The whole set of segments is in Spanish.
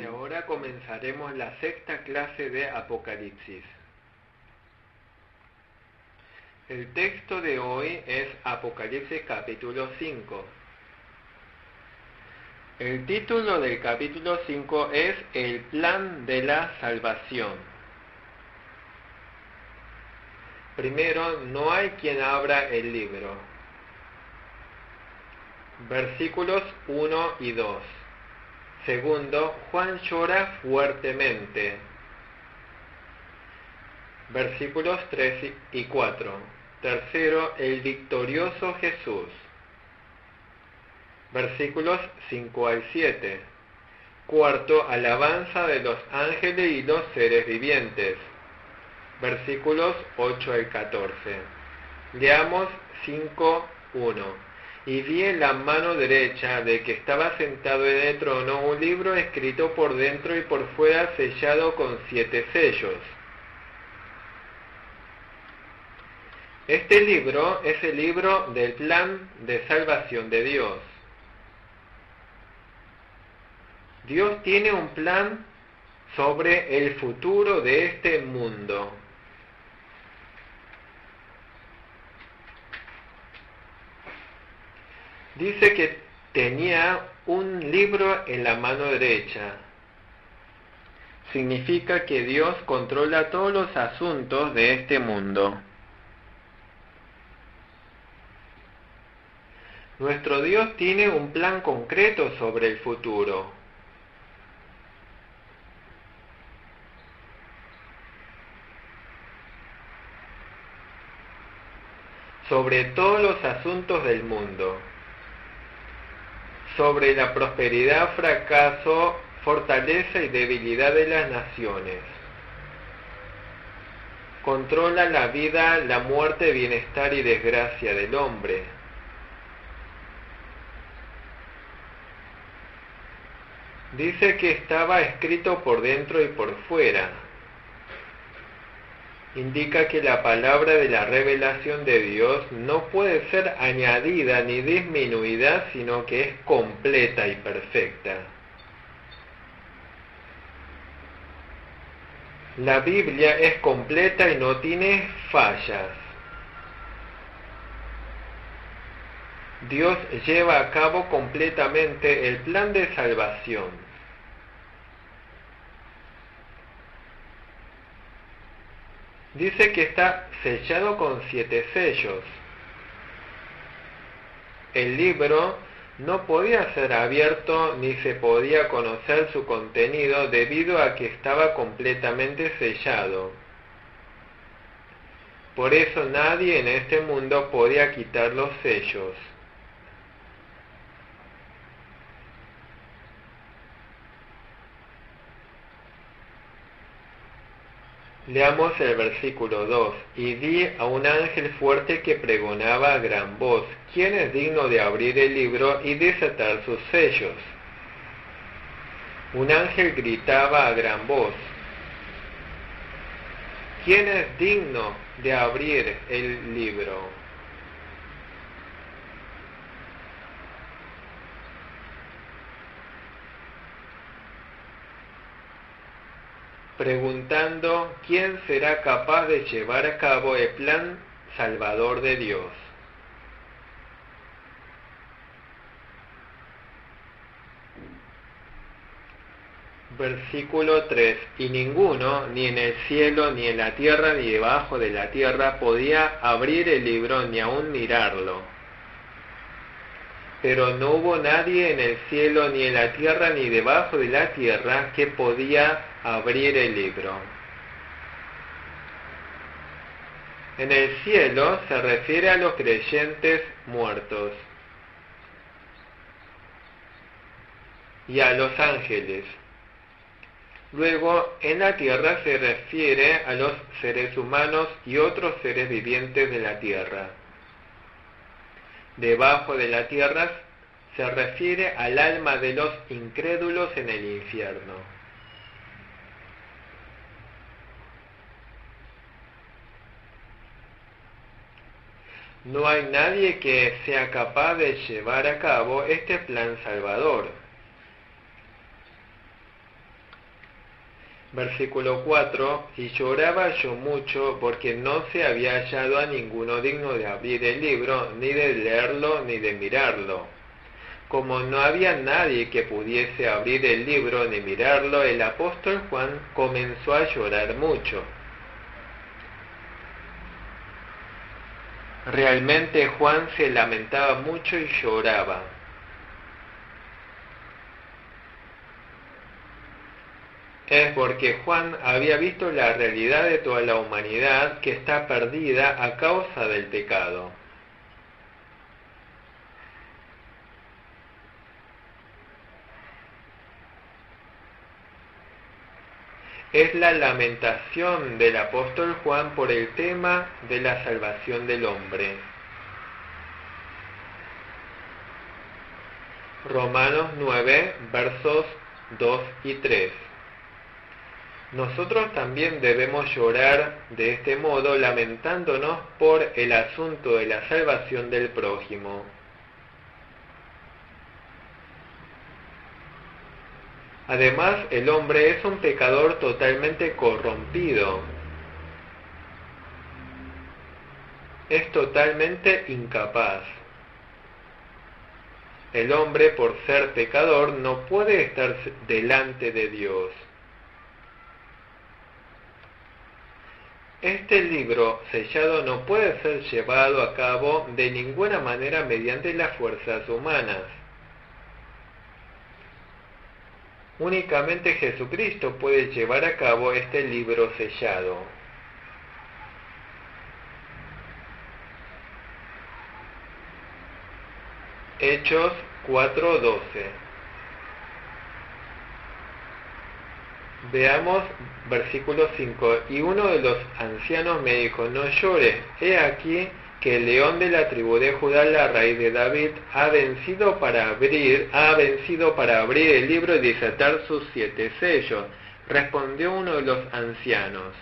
Y ahora comenzaremos la sexta clase de Apocalipsis. El texto de hoy es Apocalipsis capítulo 5. El título del capítulo 5 es El plan de la salvación. Primero, no hay quien abra el libro. Versículos 1 y 2. Segundo, Juan llora fuertemente. Versículos 3 y 4. Tercero, el victorioso Jesús. Versículos 5 al 7. Cuarto, alabanza de los ángeles y los seres vivientes. Versículos 8 al 14. Leamos 5:1. Y vi en la mano derecha de que estaba sentado en el trono un libro escrito por dentro y por fuera, sellado con 7 sellos. Este libro es el libro del plan de salvación de Dios. Dios tiene un plan sobre el futuro de este mundo. Dice que tenía un libro en la mano derecha. Significa que Dios controla todos los asuntos de este mundo. Nuestro Dios tiene un plan concreto sobre el futuro. Sobre todos los asuntos del mundo. Sobre la prosperidad, fracaso, fortaleza y debilidad de las naciones. Controla la vida, la muerte, bienestar y desgracia del hombre. Dice que estaba escrito por dentro y por fuera. Indica que la palabra de la revelación de Dios no puede ser añadida ni disminuida, sino que es completa y perfecta. La Biblia es completa y no tiene fallas. Dios lleva a cabo completamente el plan de salvación. Dice que está sellado con 7 sellos. El libro no podía ser abierto ni se podía conocer su contenido debido a que estaba completamente sellado. Por eso nadie en este mundo podía quitar los sellos. Leamos el versículo 2. Y vi a un ángel fuerte que pregonaba a gran voz: ¿quién es digno de abrir el libro y desatar sus sellos? Un ángel gritaba a gran voz: ¿quién es digno de abrir el libro? Preguntando quién será capaz de llevar a cabo el plan salvador de Dios. Versículo 3. Y ninguno, ni en el cielo, ni en la tierra, ni debajo de la tierra, podía abrir el libro ni aun mirarlo. Pero no hubo nadie en el cielo, ni en la tierra, ni debajo de la tierra, que podía abrir el libro. En el cielo se refiere a los creyentes muertos y a los ángeles. Luego, en la tierra se refiere a los seres humanos y otros seres vivientes de la tierra. Debajo de la tierra se refiere al alma de los incrédulos en el infierno. No hay nadie que sea capaz de llevar a cabo este plan salvador. Versículo 4, y lloraba yo mucho porque no se había hallado a ninguno digno de abrir el libro, ni de leerlo, ni de mirarlo. Como no había nadie que pudiese abrir el libro ni mirarlo, el apóstol Juan comenzó a llorar mucho. Realmente Juan se lamentaba mucho y lloraba. Es porque Juan había visto la realidad de toda la humanidad que está perdida a causa del pecado. Es la lamentación del apóstol Juan por el tema de la salvación del hombre. Romanos 9, versos 2 y 3. Nosotros también debemos llorar de este modo, lamentándonos por el asunto de la salvación del prójimo. Además, el hombre es un pecador totalmente corrompido. Es totalmente incapaz. El hombre, por ser pecador, no puede estar delante de Dios. Este libro sellado no puede ser llevado a cabo de ninguna manera mediante las fuerzas humanas. Únicamente Jesucristo puede llevar a cabo este libro sellado. Hechos 4:12. Veamos versículo 5. Y uno de los ancianos me dijo, no llores, he aquí que el león de la tribu de Judá, la raíz de David, ha vencido para abrir el libro y desatar sus 7 sellos. Respondió uno de los ancianos.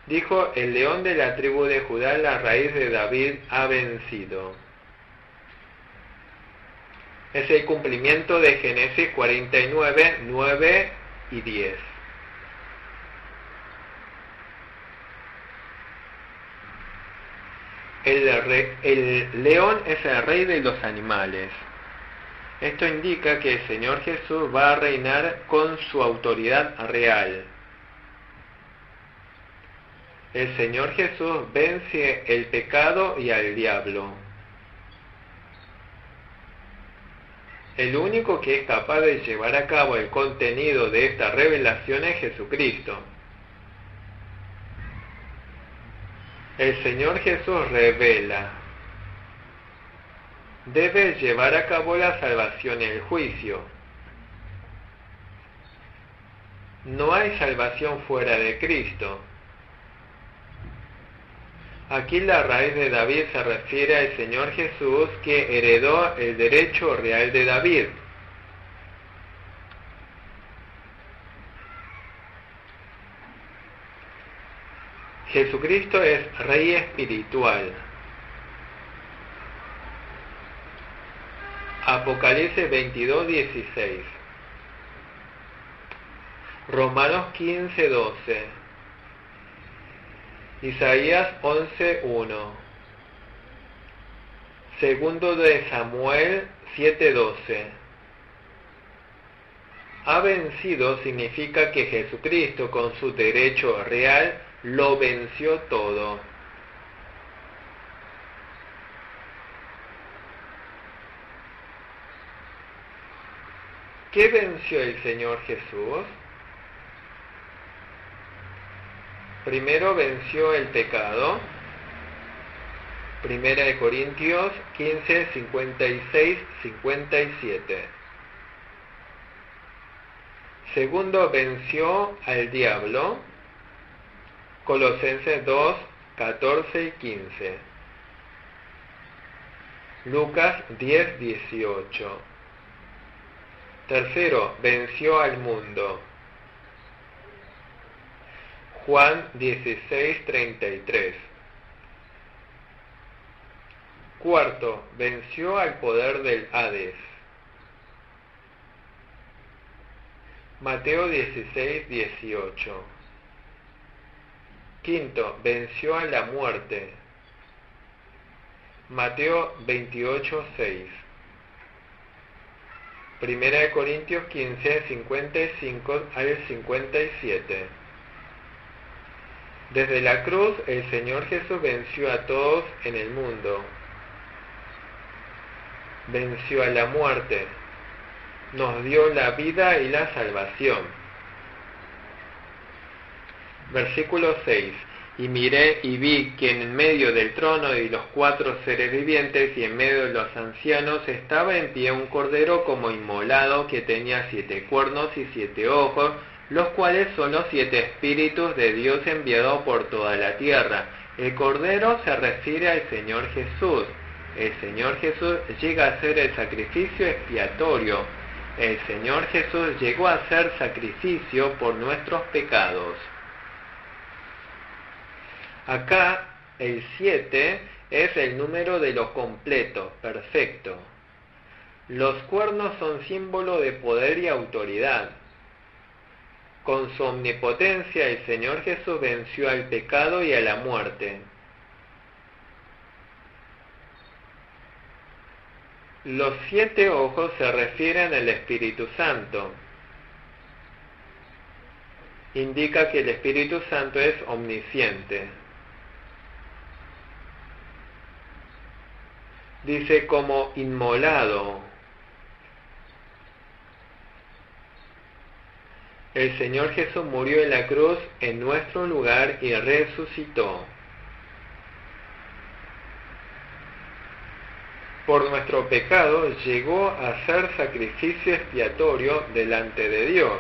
Dijo, el león de la tribu de Judá, la raíz de David, ha vencido. Es el cumplimiento de Génesis 49, 9 y 10. El león es el rey de los animales. Esto indica que el Señor Jesús va a reinar con su autoridad real. El Señor Jesús vence el pecado y al diablo. El único que es capaz de llevar a cabo el contenido de esta revelación es Jesucristo. El Señor Jesús revela. Debe llevar a cabo la salvación y el juicio. No hay salvación fuera de Cristo. Aquí la raíz de David se refiere al Señor Jesús que heredó el derecho real de David. Jesucristo es Rey espiritual. Apocalipsis 22:16. Romanos 15:12. Isaías 11:1. Segundo de Samuel 7:12. Ha vencido significa que Jesucristo con su derecho real lo venció todo. ¿Qué venció el Señor Jesús? Primero venció el pecado. Primera de Corintios 15, 56, 57. Segundo venció al diablo. Colosenses 2, 14 y 15. Lucas 10, 18. Tercero, venció al mundo. Juan 16, 33. Cuarto, venció al poder del Hades. Mateo 16, 18. Quinto, venció a la muerte. Mateo 28, 6. Primera de Corintios 15, 55 al 57. Desde la cruz el Señor Jesús venció a todos en el mundo. Venció a la muerte. Nos dio la vida y la salvación. Versículo 6. Y miré y vi que en medio del trono y los 4 seres vivientes y en medio de los ancianos estaba en pie un cordero como inmolado que tenía 7 cuernos y 7 ojos, los cuales son los 7 espíritus de Dios enviados por toda la tierra. El cordero se refiere al Señor Jesús. El Señor Jesús llega a ser el sacrificio expiatorio. El Señor Jesús llegó a ser sacrificio por nuestros pecados. Acá el 7 es el número de lo completo, perfecto. Los cuernos son símbolo de poder y autoridad. Con su omnipotencia el Señor Jesús venció al pecado y a la muerte. Los 7 ojos se refieren al Espíritu Santo. Indica que el Espíritu Santo es omnisciente. Dice como inmolado. El Señor Jesús murió en la cruz en nuestro lugar y resucitó. Por nuestro pecado llegó a ser sacrificio expiatorio delante de Dios.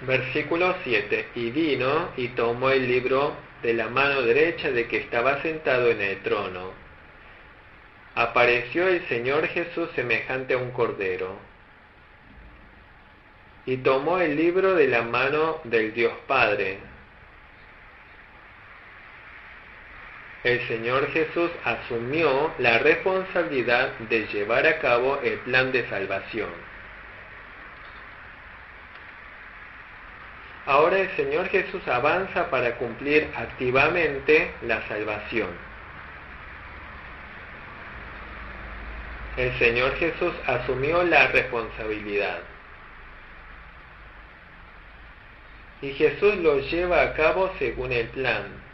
Versículo 7. Y vino y tomó el libro de la mano derecha de que estaba sentado en el trono. Apareció el Señor Jesús semejante a un cordero. Y tomó el libro de la mano del Dios Padre. El Señor Jesús asumió la responsabilidad de llevar a cabo el plan de salvación. Ahora el Señor Jesús avanza para cumplir activamente la salvación. El Señor Jesús asumió la responsabilidad. Y Jesús lo lleva a cabo según el plan.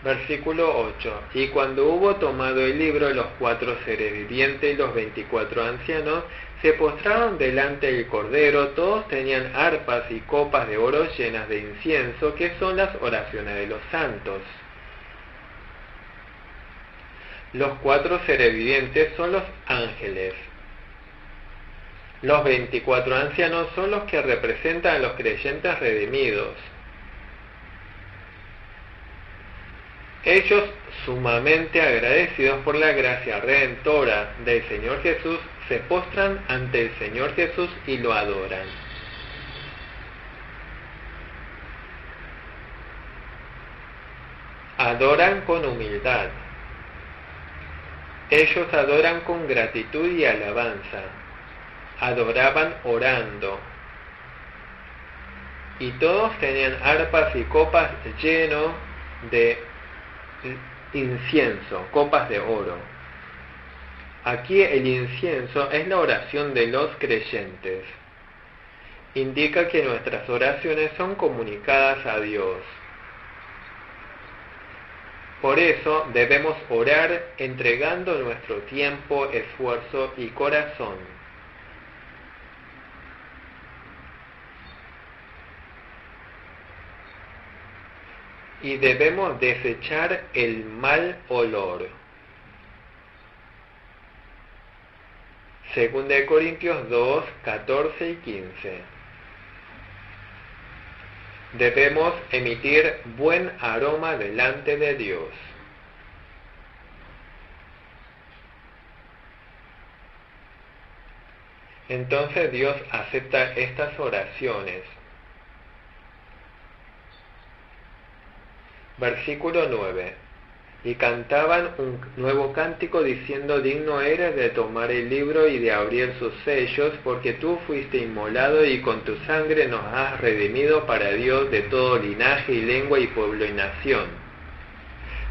Versículo 8. Y cuando hubo tomado el libro, los 4 seres vivientes y los 24 ancianos se postraron delante del Cordero. Todos tenían arpas y copas de oro llenas de incienso, que son las oraciones de los santos. Los 4 seres vivientes son los ángeles. Los 24 ancianos son los que representan a los creyentes redimidos. Ellos, sumamente agradecidos por la gracia redentora del Señor Jesús, se postran ante el Señor Jesús y lo adoran. Adoran con humildad. Ellos adoran con gratitud y alabanza. Adoraban orando. Y todos tenían arpas y copas llenas de incienso, copas de oro. Aquí el incienso es la oración de los creyentes. Indica que nuestras oraciones son comunicadas a Dios. Por eso debemos orar entregando nuestro tiempo, esfuerzo y corazón. Y debemos desechar el mal olor. Segunda de Corintios 2, 14 y 15. Debemos emitir buen aroma delante de Dios. Entonces Dios acepta estas oraciones. Versículo 9. Y cantaban un nuevo cántico diciendo: digno eres de tomar el libro y de abrir sus sellos, porque tú fuiste inmolado y con tu sangre nos has redimido para Dios de todo linaje y lengua y pueblo y nación.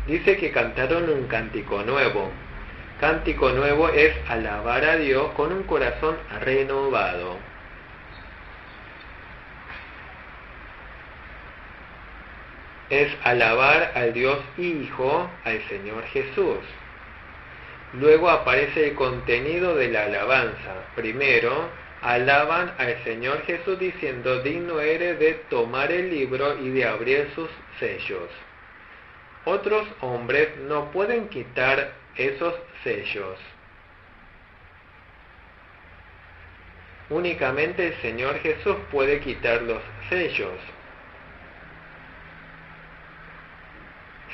Dice que cantaron un cántico nuevo. Cántico nuevo es alabar a Dios con un corazón renovado. Es alabar al Dios Hijo, al Señor Jesús. Luego aparece el contenido de la alabanza. Primero, alaban al Señor Jesús diciendo: digno eres de tomar el libro y de abrir sus sellos. Otros hombres no pueden quitar esos sellos. Únicamente el Señor Jesús puede quitar los sellos.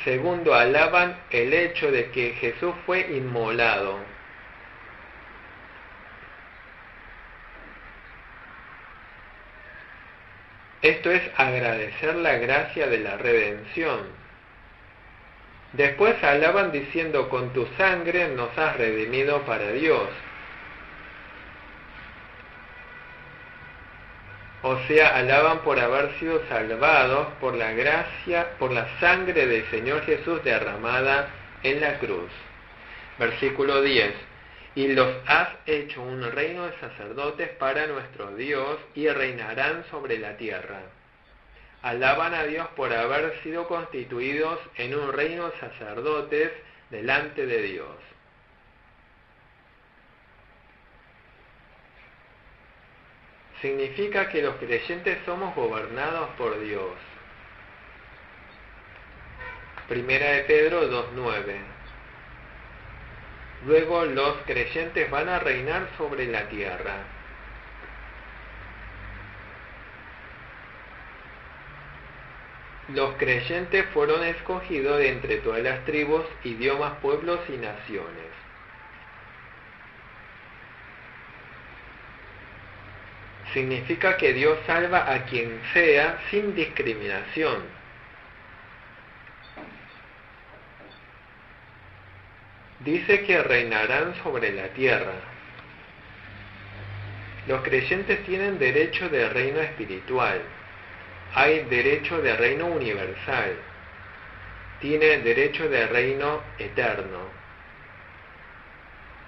Segundo, alaban el hecho de que Jesús fue inmolado. Esto es agradecer la gracia de la redención. Después alaban diciendo: con tu sangre nos has redimido para Dios. O sea, alaban por haber sido salvados por la gracia, por la sangre del Señor Jesús derramada en la cruz. Versículo 10. Y los has hecho un reino de sacerdotes para nuestro Dios, y reinarán sobre la tierra. Alaban a Dios por haber sido constituidos en un reino de sacerdotes delante de Dios. Significa que los creyentes somos gobernados por Dios. Primera de Pedro 2:9. Luego los creyentes van a reinar sobre la tierra. Los creyentes fueron escogidos de entre todas las tribus, idiomas, pueblos y naciones. Significa que Dios salva a quien sea sin discriminación. Dice que reinarán sobre la tierra. Los creyentes tienen derecho de reino espiritual. Hay derecho de reino universal. Tiene derecho de reino eterno.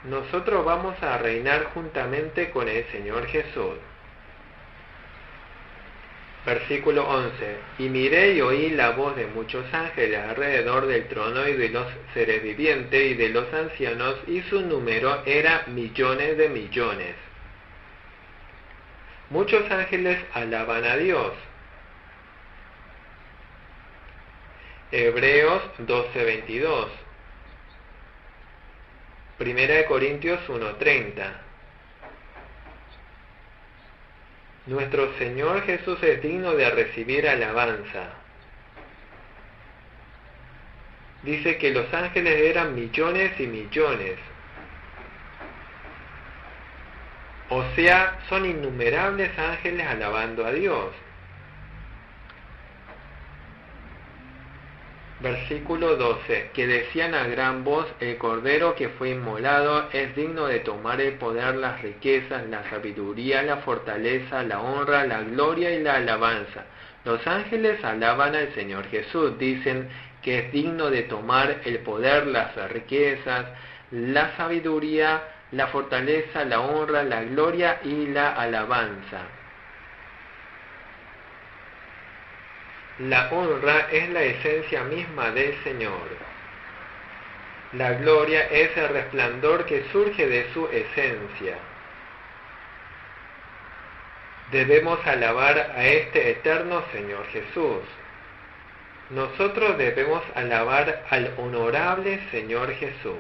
Nosotros vamos a reinar juntamente con el Señor Jesús. Versículo 11. Y miré y oí la voz de muchos ángeles alrededor del trono y de los seres vivientes y de los ancianos, y su número era millones de millones. Muchos ángeles alaban a Dios. Hebreos 12:22. Primera de Corintios 1:30. Nuestro Señor Jesús es digno de recibir alabanza. Dice que los ángeles eran millones y millones. O sea, son innumerables ángeles alabando a Dios. Versículo 12, que decían a gran voz: el Cordero que fue inmolado es digno de tomar el poder, las riquezas, la sabiduría, la fortaleza, la honra, la gloria y la alabanza. Los ángeles alaban al Señor Jesús, dicen que es digno de tomar el poder, las riquezas, la sabiduría, la fortaleza, la honra, la gloria y la alabanza. La honra es la esencia misma del Señor. La gloria es el resplandor que surge de su esencia. Debemos alabar a este eterno Señor Jesús. Nosotros debemos alabar al honorable Señor Jesús.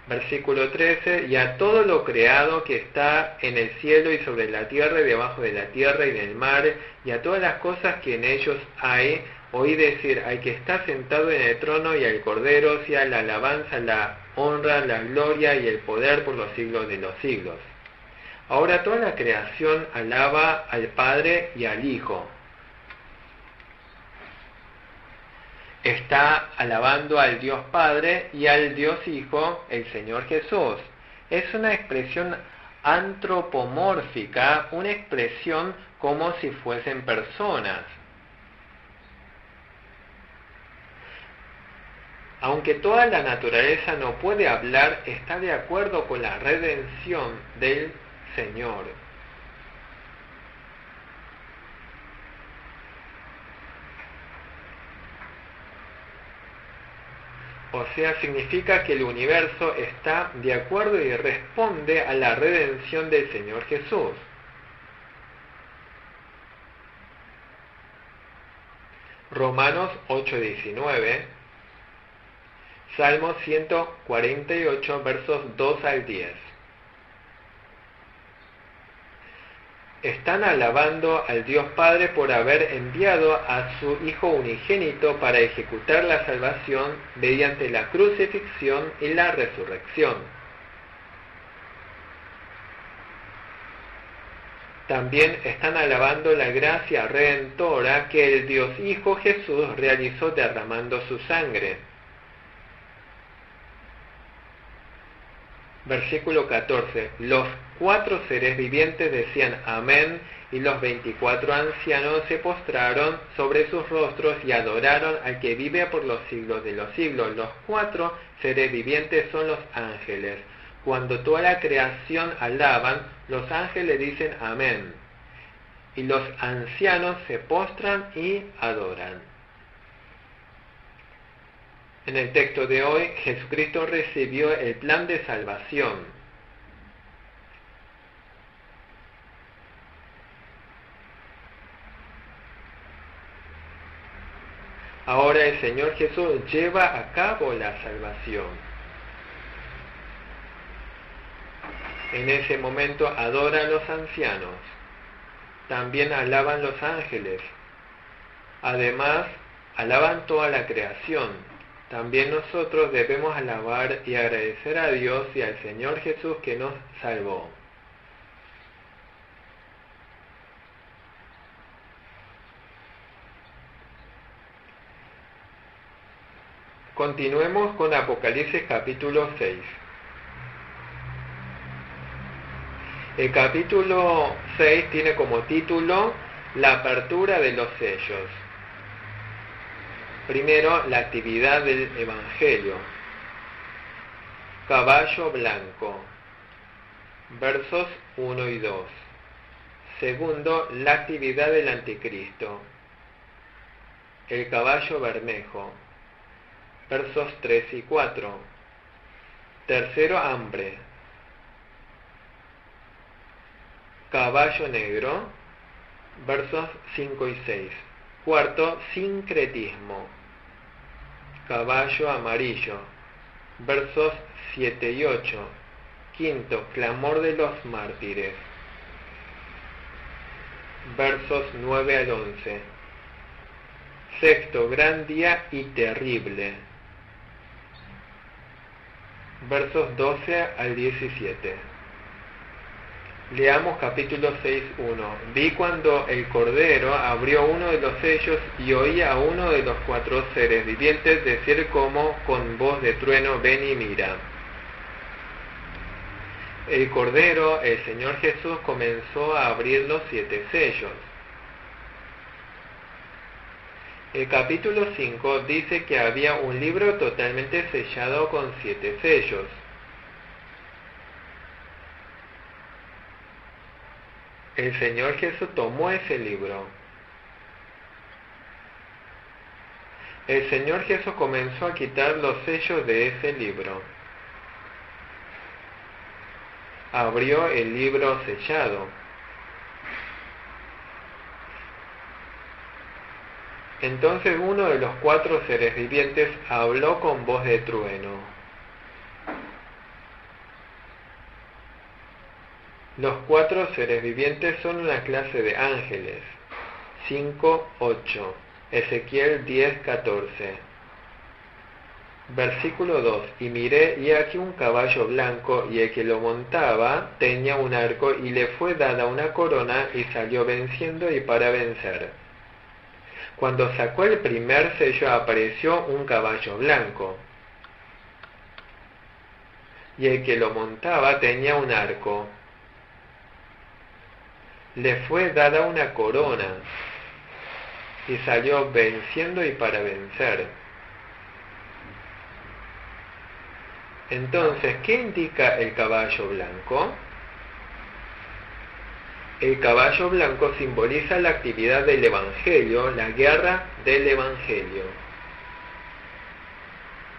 Versículo 13, y a todo lo creado que está en el cielo y sobre la tierra y debajo de la tierra y del mar, y a todas las cosas que en ellos hay, oí decir: al que está sentado en el trono y al Cordero sea la alabanza, la honra, la gloria y el poder por los siglos de los siglos. Ahora toda la creación alaba al Padre y al Hijo. está alabando al Dios Padre y al Dios Hijo, el Señor Jesús. Es una expresión antropomórfica, una expresión como si fuesen personas. Aunque toda la naturaleza no puede hablar, está de acuerdo con la redención del Señor. O sea, significa que el universo está de acuerdo y responde a la redención del Señor Jesús. Romanos 8:19, Salmo 148, versos 2 al 10. Están alabando al Dios Padre por haber enviado a su Hijo unigénito para ejecutar la salvación mediante la crucifixión y la resurrección. También están alabando la gracia redentora que el Dios Hijo Jesús realizó derramando su sangre. Versículo 14. Los 4 seres vivientes decían amén, y los 24 ancianos se postraron sobre sus rostros y adoraron al que vive por los siglos de los siglos. Los 4 seres vivientes son los ángeles. Cuando toda la creación alaban, los ángeles dicen amén, y los ancianos se postran y adoran. En el texto de hoy, Jesucristo recibió el plan de salvación. Ahora el Señor Jesús lleva a cabo la salvación. En ese momento adoran los ancianos. También alaban los ángeles. Además, alaban toda la creación. También nosotros debemos alabar y agradecer a Dios y al Señor Jesús que nos salvó. Continuemos con Apocalipsis capítulo 6. El capítulo 6 tiene como título la apertura de los sellos. Primero, la actividad del Evangelio. Caballo blanco. Versos 1 y 2. Segundo, la actividad del Anticristo. El caballo bermejo. Versos 3 y 4. Tercero, hambre. Caballo negro. Versos 5 y 6. Cuarto, sincretismo. Caballo amarillo. Versos 7 y 8. Quinto, clamor de los mártires. Versos 9 al 11. Sexto, gran día y terrible. Versos 12 al 17. Leamos capítulo 6:1. Vi cuando el Cordero abrió uno de los sellos y oí a uno de los 4 seres vivientes decir como con voz de trueno, ven y mira. El Cordero, el Señor Jesús, comenzó a abrir los 7 sellos. El capítulo 5 dice que había un libro totalmente sellado con 7 sellos. El Señor Jesús tomó ese libro. El Señor Jesús comenzó a quitar los sellos de ese libro. Abrió el libro sellado. Entonces uno de los 4 seres vivientes habló con voz de trueno. Los 4 seres vivientes son una clase de ángeles. 5:8. Ezequiel 10:14. Versículo 2. Y miré, y aquí un caballo blanco, y el que lo montaba tenía un arco, y le fue dada una corona, y salió venciendo y para vencer. Cuando sacó el primer sello apareció un caballo blanco, y el que lo montaba tenía un arco. Le fue dada una corona, y salió venciendo y para vencer. Entonces, ¿qué indica el caballo blanco? El caballo blanco simboliza la actividad del Evangelio, la guerra del Evangelio.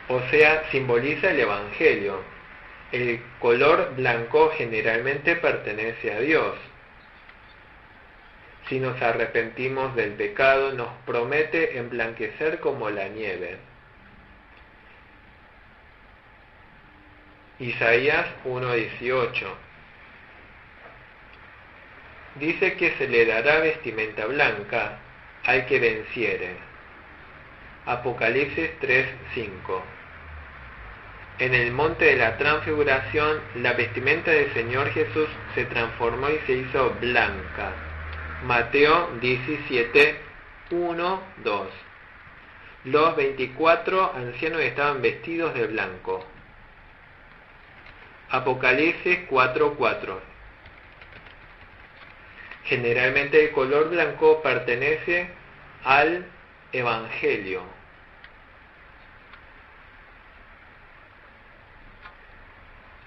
O sea, simboliza el Evangelio. El color blanco generalmente pertenece a Dios. Si nos arrepentimos del pecado, nos promete emblanquecer como la nieve. Isaías 1:18 dice que se le dará vestimenta blanca al que venciere. Apocalipsis 3:5. En el monte de la transfiguración, la vestimenta del Señor Jesús se transformó y se hizo blanca. Mateo 17:1-2. Los 24 ancianos estaban vestidos de blanco. Apocalipsis 4:4. Generalmente el color blanco pertenece al Evangelio.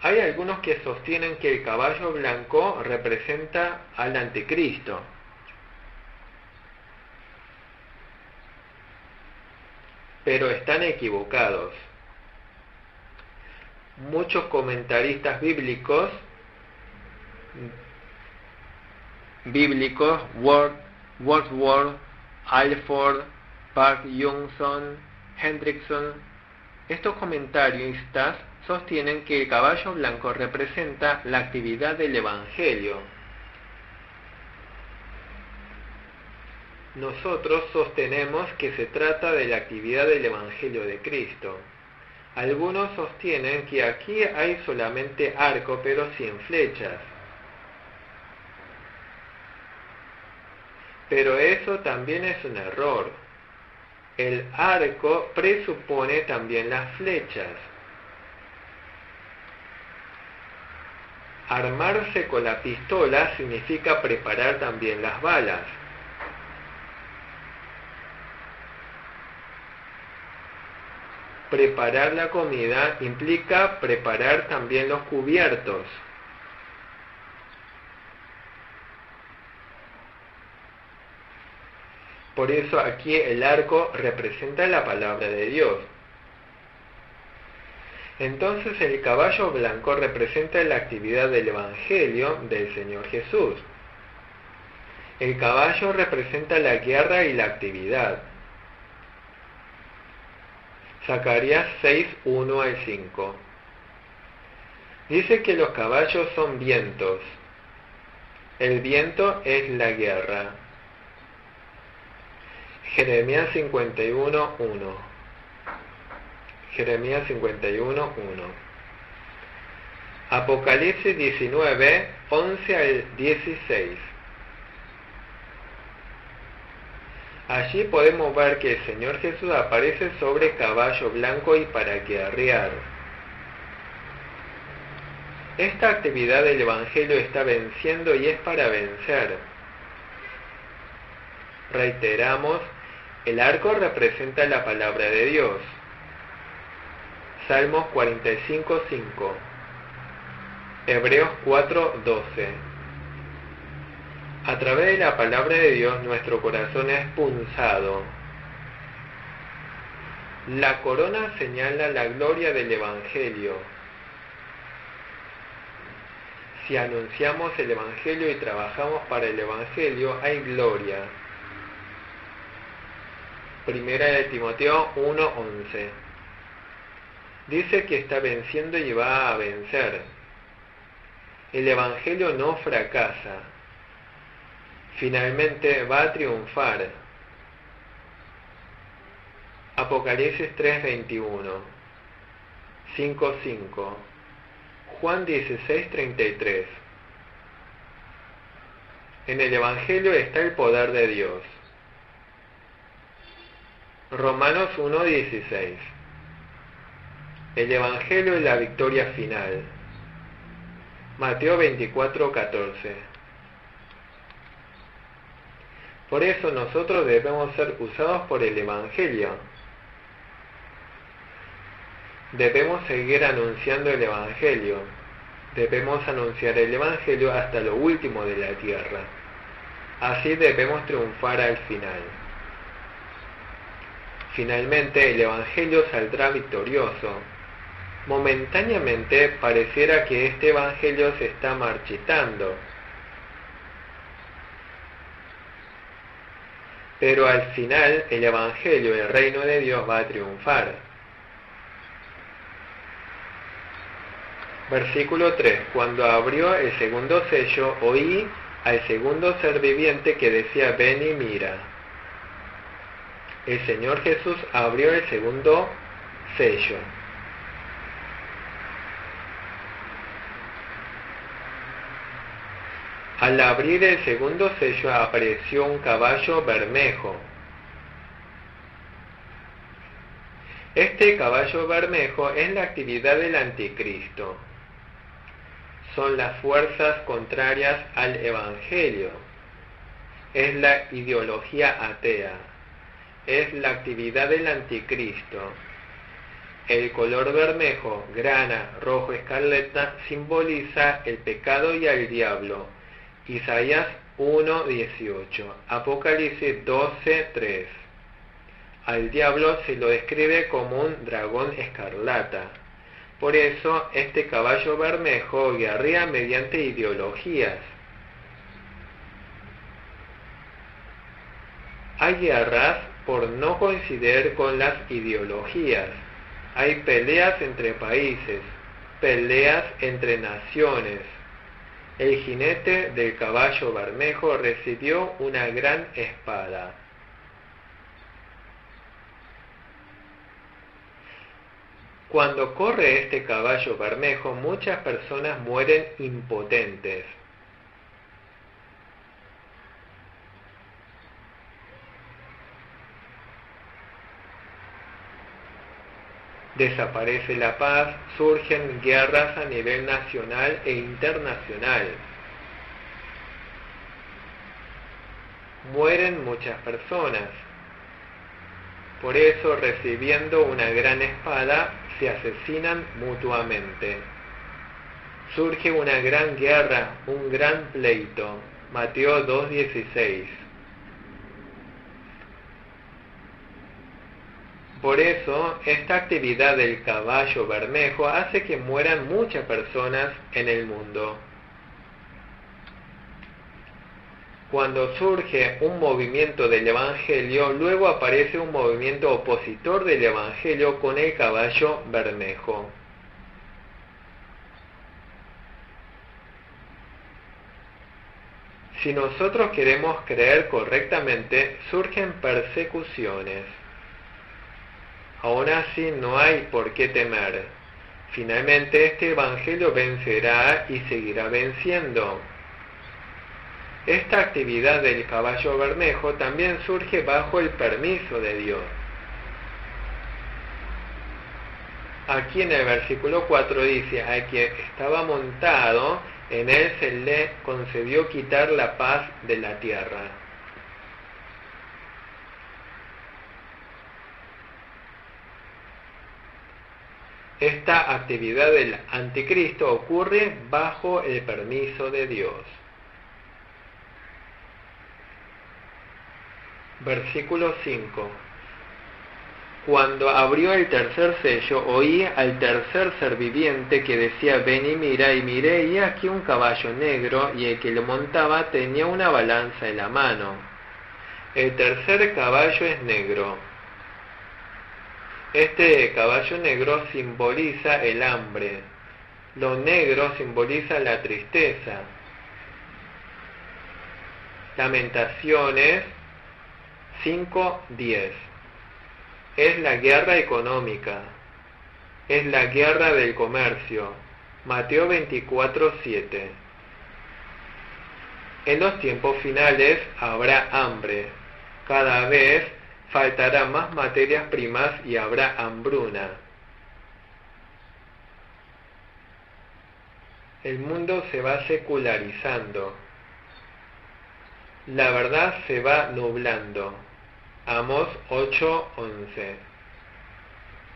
Hay algunos que sostienen que el caballo blanco representa al anticristo. Pero están equivocados. Muchos comentaristas bíblicos, Wordsworth, Alford, Park Johnson, Hendrickson, estos comentaristas sostienen que el caballo blanco representa la actividad del Evangelio. Nosotros sostenemos que se trata de la actividad del Evangelio de Cristo. Algunos sostienen que aquí hay solamente arco, pero sin flechas. Pero eso también es un error. El arco presupone también las flechas. Armarse con la pistola significa preparar también las balas. Preparar la comida implica preparar también los cubiertos. Por eso aquí el arco representa la palabra de Dios. Entonces el caballo blanco representa la actividad del Evangelio del Señor Jesús. El caballo representa la guerra y la actividad. Zacarías 6:1-5. Dice que los caballos son vientos. El viento es la guerra. Jeremías 51:1. Jeremías 51:1. Apocalipsis 19:11-16. Allí podemos ver que el Señor Jesús aparece sobre caballo blanco y para guerrear. Esta actividad del Evangelio está venciendo y es para vencer. Reiteramos, el arco representa la palabra de Dios. Salmos 45:5. Hebreos 4:12. A través de la palabra de Dios nuestro corazón es punzado. La corona señala la gloria del Evangelio. Si anunciamos el Evangelio y trabajamos para el Evangelio, hay gloria. Primera de Timoteo 1:11. Dice que está venciendo y va a vencer. El Evangelio no fracasa. Finalmente va a triunfar. Apocalipsis 3:21, 5:5, Juan 16:33. En el Evangelio está el poder de Dios. Romanos 1:16. El Evangelio y la victoria final. Mateo 24:14. Por eso nosotros debemos ser usados por el Evangelio. Debemos seguir anunciando el Evangelio. Debemos anunciar el Evangelio hasta lo último de la tierra. Así debemos triunfar al final. Finalmente el Evangelio saldrá victorioso. Momentáneamente pareciera que este Evangelio se está marchitando. Pero al final el Evangelio, el reino de Dios, va a triunfar. Versículo 3. Cuando abrió el segundo sello, oí al segundo ser viviente que decía: ven y mira. El Señor Jesús abrió el segundo sello. Al abrir el segundo sello apareció un caballo bermejo. Este caballo bermejo es la actividad del anticristo. Son las fuerzas contrarias al Evangelio. Es la ideología atea. Es la actividad del anticristo. El color bermejo, grana, rojo, escarlata, simboliza el pecado y al diablo. Isaías 1:18, Apocalipsis 12:3. Al diablo se lo describe como un dragón escarlata. Por eso este caballo bermejo guerrea mediante ideologías. Hay guerras por no coincidir con las ideologías. Hay peleas entre países, peleas entre naciones. El jinete del caballo bermejo recibió una gran espada. Cuando corre este caballo bermejo, muchas personas mueren impotentes. Desaparece la paz, surgen guerras a nivel nacional e internacional. Mueren muchas personas. Por eso, recibiendo una gran espada, se asesinan mutuamente. Surge una gran guerra, un gran pleito. Mateo 2:16. Por eso, esta actividad del caballo bermejo hace que mueran muchas personas en el mundo. Cuando surge un movimiento del Evangelio, luego aparece un movimiento opositor del Evangelio con el caballo bermejo. Si nosotros queremos creer correctamente, surgen persecuciones. Aún así no hay por qué temer. Finalmente este Evangelio vencerá y seguirá venciendo. Esta actividad del caballo bermejo también surge bajo el permiso de Dios. Aquí en el versículo 4 dice: al que estaba montado, en él se le concedió quitar la paz de la tierra. Esta actividad del anticristo ocurre bajo el permiso de Dios. Versículo 5. Cuando abrió el tercer sello, oí al tercer ser viviente que decía: ven y miré, y aquí un caballo negro, y el que lo montaba tenía una balanza en la mano. El tercer caballo es negro. Este caballo negro simboliza el hambre. Lo negro simboliza la tristeza. Lamentaciones 5:10. Es la guerra económica. Es la guerra del comercio. Mateo 24:7. En los tiempos finales habrá hambre. Cada vez faltará más materias primas y habrá hambruna. El mundo se va secularizando. La verdad se va nublando. Amós 8:11.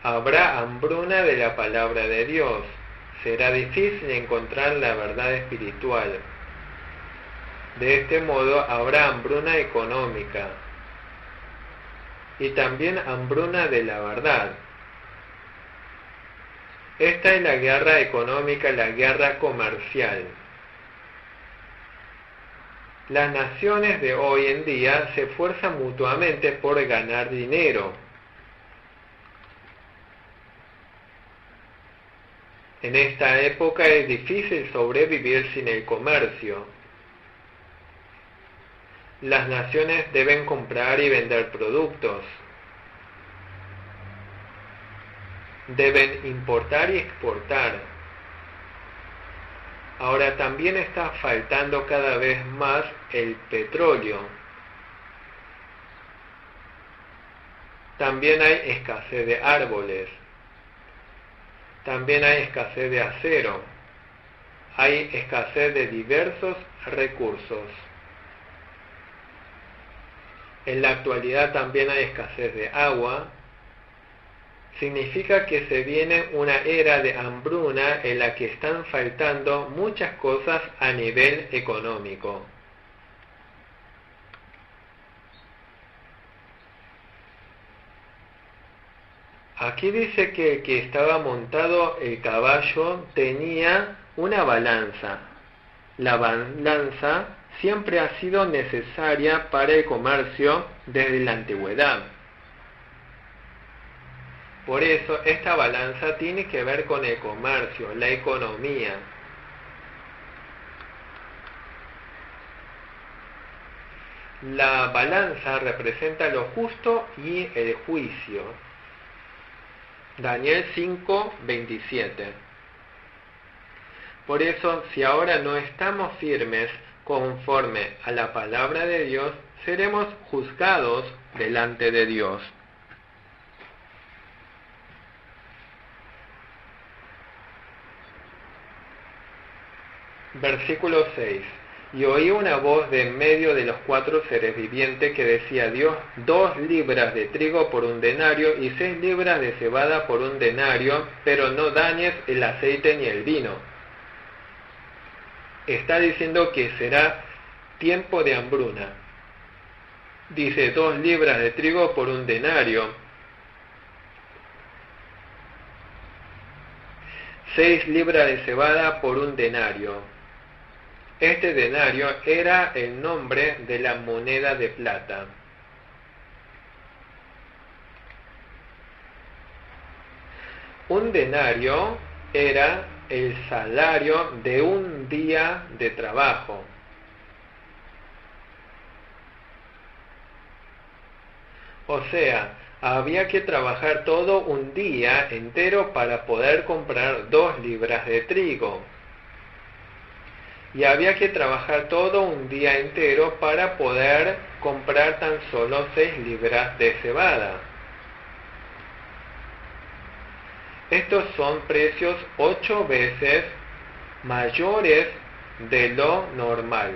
Habrá hambruna de la palabra de Dios. Será difícil encontrar la verdad espiritual. De este modo habrá hambruna económica y también hambruna de la verdad. Esta es la guerra económica, la guerra comercial. Las naciones de hoy en día se esfuerzan mutuamente por ganar dinero. En esta época es difícil sobrevivir sin el comercio. Las naciones deben comprar y vender productos. Deben importar y exportar. Ahora también está faltando cada vez más el petróleo. También hay escasez de árboles. También hay escasez de acero. Hay escasez de diversos recursos. En la actualidad también hay escasez de agua. Significa que se viene una era de hambruna en la que están faltando muchas cosas a nivel económico. Aquí dice que el que estaba montado el caballo tenía una balanza. La balanza siempre ha sido necesaria para el comercio desde la antigüedad. Por eso esta balanza tiene que ver con el comercio, la economía. La balanza representa lo justo y el juicio. Daniel 5:27. Por eso, si ahora no estamos firmes conforme a la palabra de Dios, seremos juzgados delante de Dios. Versículo 6. Y oí una voz de en medio de los 4 seres vivientes que decía: Dios, 2 libras de trigo por 1 denario y 6 libras de cebada por 1 denario, pero no dañes el aceite ni el vino. Está diciendo que será tiempo de hambruna. Dice 2 libras de trigo por 1 denario, 6 libras de cebada por 1 denario. Este denario era el nombre de la moneda de plata. Un denario era el salario de un día de trabajo. O sea, había que trabajar todo un día entero para poder comprar 2 libras de trigo. Y había que trabajar todo un día entero para poder comprar tan solo 6 libras de cebada. Estos son precios 8 veces mayores de lo normal.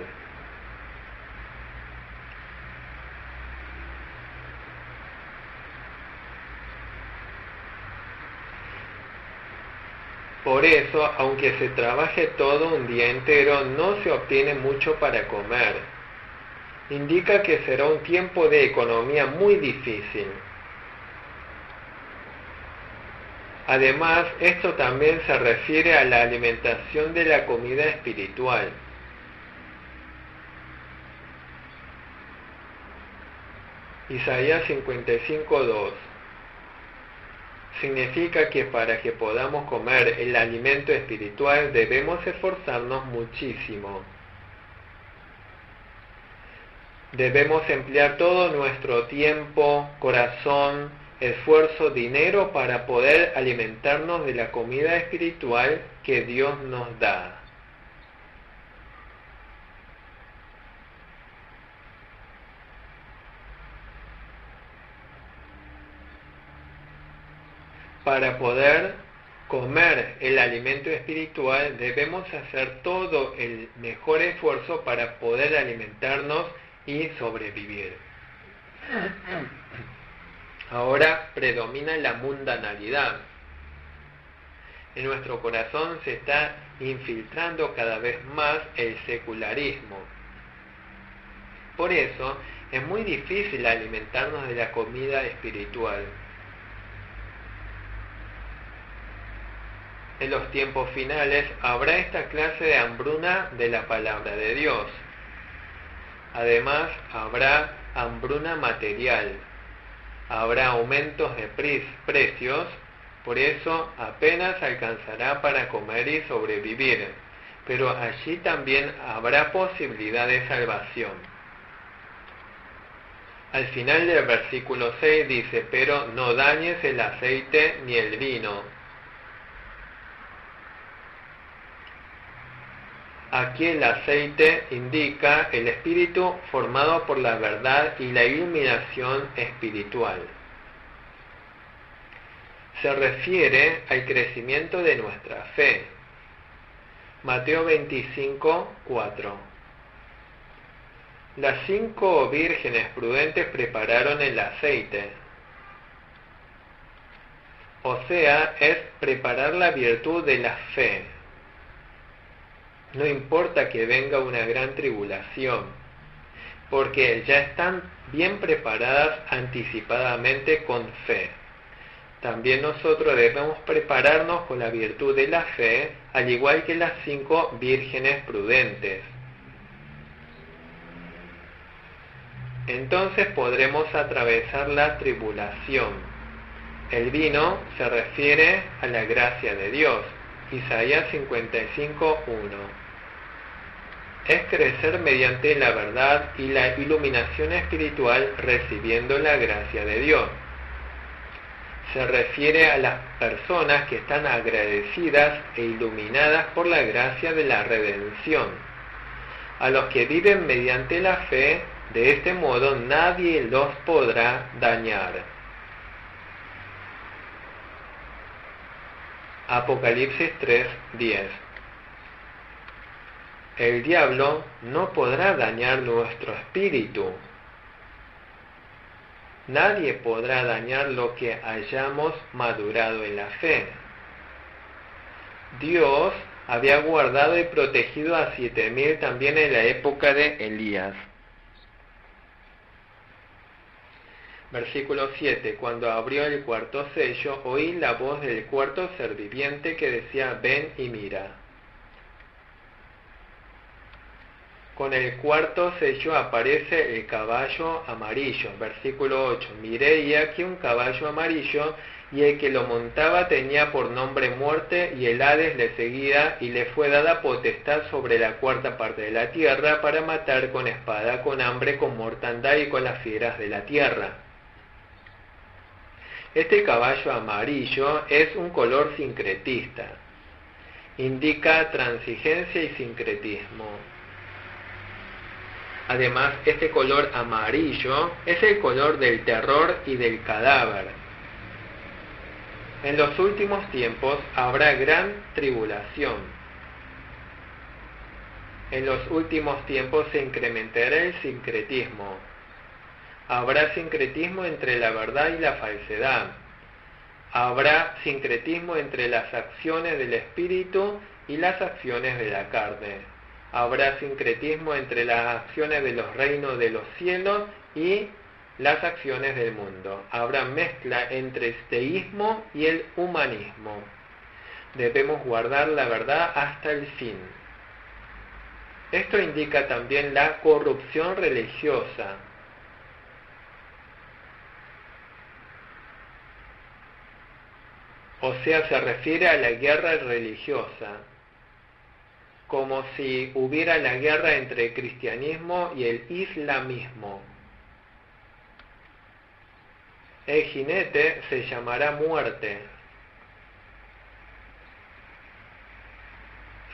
Por eso, aunque se trabaje todo un día entero, no se obtiene mucho para comer. Indica que será un tiempo de economía muy difícil. Además, esto también se refiere a la alimentación de la comida espiritual. Isaías 55:2. Significa que para que podamos comer el alimento espiritual debemos esforzarnos muchísimo. Debemos emplear todo nuestro tiempo, corazón, esfuerzo, dinero para poder alimentarnos de la comida espiritual que Dios nos da. Para poder comer el alimento espiritual debemos hacer todo el mejor esfuerzo para poder alimentarnos y sobrevivir. Ahora predomina la mundanalidad. En nuestro corazón se está infiltrando cada vez más el secularismo. Por eso es muy difícil alimentarnos de la comida espiritual. En los tiempos finales habrá esta clase de hambruna de la palabra de Dios. Además, habrá hambruna material. Habrá aumentos de precios, por eso apenas alcanzará para comer y sobrevivir. Pero allí también habrá posibilidad de salvación. Al final del versículo 6 dice, pero no dañes el aceite ni el vino. Aquí el aceite indica el espíritu formado por la verdad y la iluminación espiritual. Se refiere al crecimiento de nuestra fe. Mateo 25, 4. Las 5 vírgenes prudentes prepararon el aceite. O sea, es preparar la virtud de la fe. No importa que venga una gran tribulación, porque ya están bien preparadas anticipadamente con fe. También nosotros debemos prepararnos con la virtud de la fe, al igual que las 5 vírgenes prudentes. Entonces podremos atravesar la tribulación. El vino se refiere a la gracia de Dios. Isaías 55:1. Es crecer mediante la verdad y la iluminación espiritual recibiendo la gracia de Dios. Se refiere a las personas que están agradecidas e iluminadas por la gracia de la redención. A los que viven mediante la fe, de este modo nadie los podrá dañar. Apocalipsis 3:10. El diablo no podrá dañar nuestro espíritu. Nadie podrá dañar lo que hayamos madurado en la fe. Dios había guardado y protegido a 7,000 también en la época de Elías. Versículo 7. Cuando abrió el cuarto sello, oí la voz del cuarto ser viviente que decía, ven y mira. Con el cuarto sello aparece el caballo amarillo. Versículo 8. Miré y aquí un caballo amarillo, y el que lo montaba tenía por nombre muerte, y el Hades le seguía, y le fue dada potestad sobre la cuarta parte de la tierra para matar con espada, con hambre, con mortandad y con las fieras de la tierra. Este caballo amarillo es un color sincretista. Indica transigencia y sincretismo. Además, este color amarillo es el color del terror y del cadáver. En los últimos tiempos habrá gran tribulación. En los últimos tiempos se incrementará el sincretismo. Habrá sincretismo entre la verdad y la falsedad. Habrá sincretismo entre las acciones del espíritu y las acciones de la carne. Habrá sincretismo entre las acciones de los reinos de los cielos y las acciones del mundo. Habrá mezcla entre el teísmo y el humanismo. Debemos guardar la verdad hasta el fin. Esto indica también la corrupción religiosa. O sea, se refiere a la guerra religiosa, como si hubiera la guerra entre el cristianismo y el islamismo. El jinete se llamará muerte.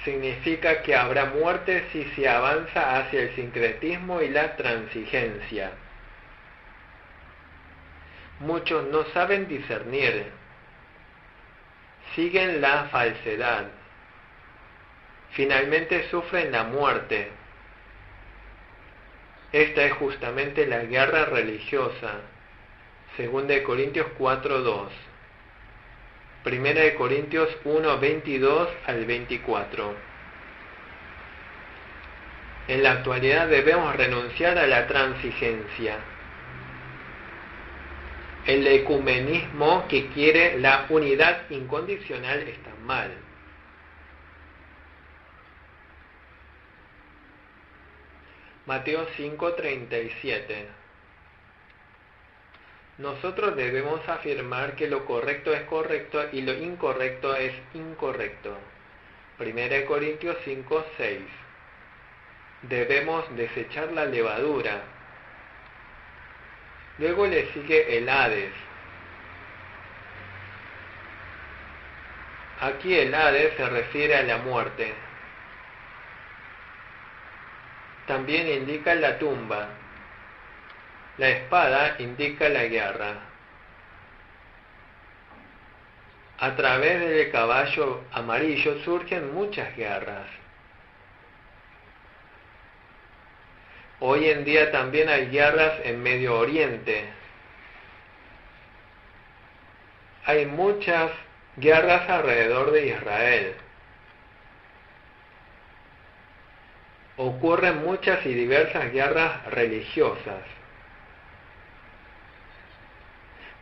Significa que habrá muerte si se avanza hacia el sincretismo y la transigencia. Muchos no saben discernir. siguen la falsedad. Finalmente sufren la muerte. Esta es justamente la guerra religiosa. 2 Corintios 4:2. 1 Corintios 1:22 al 24. En la actualidad debemos renunciar a la transigencia. El ecumenismo que quiere la unidad incondicional está mal. Mateo 5:37. Nosotros debemos afirmar que lo correcto es correcto y lo incorrecto es incorrecto. 1 Corintios 5:6. Debemos desechar la levadura. Luego le sigue el Hades. Aquí el Hades se refiere a la muerte. También indica la tumba. La espada indica la guerra. A través del caballo amarillo surgen muchas guerras. Hoy en día también hay guerras en Medio Oriente. Hay muchas guerras alrededor de Israel. Ocurren muchas y diversas guerras religiosas.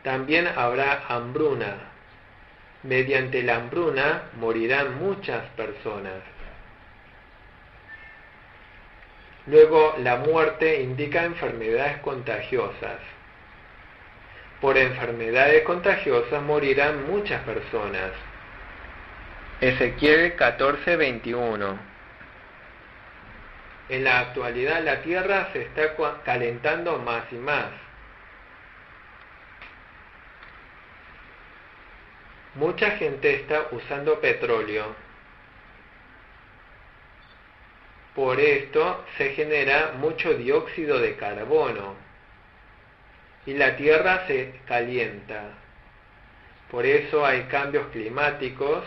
También habrá hambruna. Mediante la hambruna morirán muchas personas. Luego, la muerte indica enfermedades contagiosas. Por enfermedades contagiosas morirán muchas personas. Ezequiel 14:21. En la actualidad la tierra se está calentando más y más. Mucha gente está usando petróleo. Por esto se genera mucho dióxido de carbono y la tierra se calienta. Por eso hay cambios climáticos.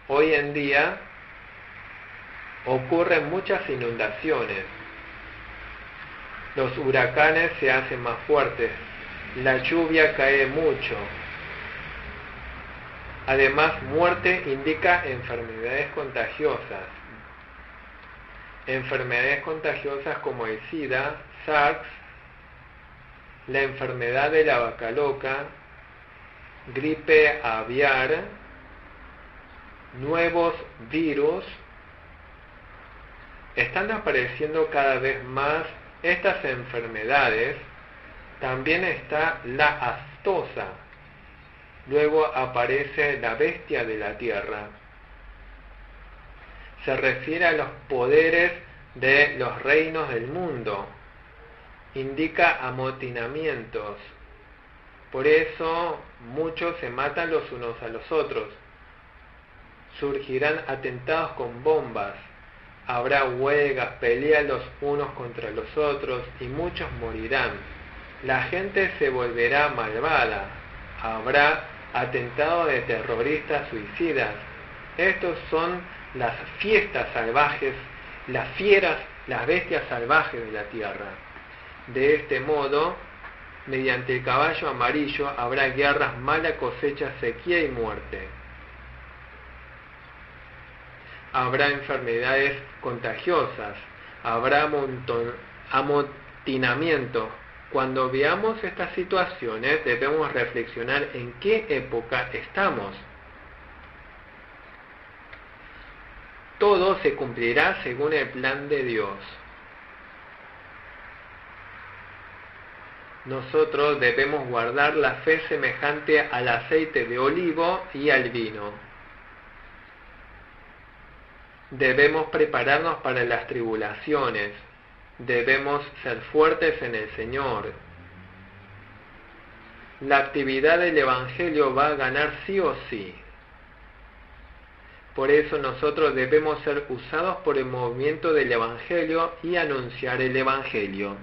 Hoy en día ocurren muchas inundaciones. Los huracanes se hacen más fuertes. La lluvia cae mucho. Además, muerte indica enfermedades contagiosas. Enfermedades contagiosas como el SIDA, SARS, la enfermedad de la vaca loca, gripe aviar, nuevos virus. Están apareciendo cada vez más estas enfermedades. También está la aftosa. Luego aparece la bestia de la tierra. Se refiere a los poderes de los reinos del mundo. Indica amotinamientos. Por eso muchos se matan los unos a los otros. Surgirán atentados con bombas. Habrá huelgas, peleas los unos contra los otros y muchos morirán. La gente se volverá malvada. Habrá atentados de terroristas suicidas. Estos son las fiestas salvajes, las fieras, las bestias salvajes de la tierra. De este modo, mediante el caballo amarillo habrá guerras, mala cosecha, sequía y muerte. Habrá enfermedades contagiosas, habrá amotinamiento. Cuando veamos estas situaciones debemos reflexionar en qué época estamos. Todo se cumplirá según el plan de Dios. Nosotros debemos guardar la fe semejante al aceite de olivo y al vino. Debemos prepararnos para las tribulaciones. Debemos ser fuertes en el Señor. La actividad del Evangelio va a ganar sí o sí. Por eso nosotros debemos ser usados por el movimiento del Evangelio y anunciar el Evangelio.